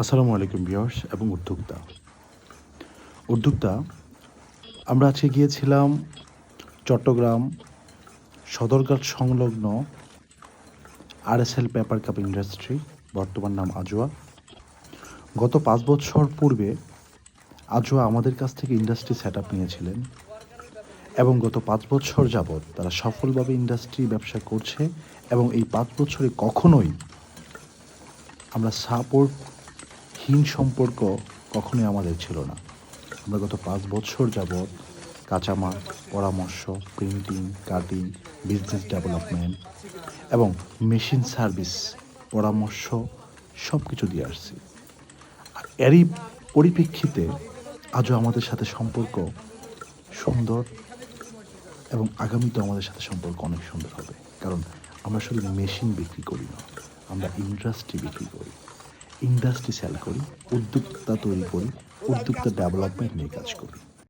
আসসালামু আলাইকুম ভিউয়ার্স এবং উদ্যোক্তা আমরা আজকে গিয়েছিলাম চট্টগ্রাম সদরঘাট সংলগ্ন আরএসএল পেপার কাপ ইন্ডাস্ট্রি, বর্তমান নাম আজোয়া। গত 5 বছর পূর্বে আজোয়া আমাদের কাছ থেকে ইন্ডাস্ট্রি সেট আপ নিয়েছিলেন এবং গত 5 বছর যাবৎ তারা সফলভাবে ইন্ডাস্ট্রি ব্যবসা করছে এবং এই 5 বছরে কখনোই আমরা সাপোর্টহীন সম্পর্ক কখনোই আমাদের ছিল না। আমরা গত 5 বছর যাবৎ কাঁচামাল, পরামর্শ, প্রিন্টিং, কাটিং, বিজনেস ডেভেলপমেন্ট এবং মেশিন সার্ভিস পরামর্শ সব কিছু দিয়ে আসছি। আর এরই পরিপ্রেক্ষিতে আজও আমাদের সাথে সম্পর্ক সুন্দর এবং আগামীতেও আমাদের সাথে সম্পর্ক অনেক সুন্দর হবে, কারণ আমরা শুধু মেশিন বিক্রি করি না, আমরা ইন্ডাস্ট্রি বিক্রি করি, ইন্ডাস্ট্রি সেল করি, উদ্যোক্তা তৈরি করি, উদ্যোক্তা ডেভেলপমেন্ট নিয়ে কাজ করি।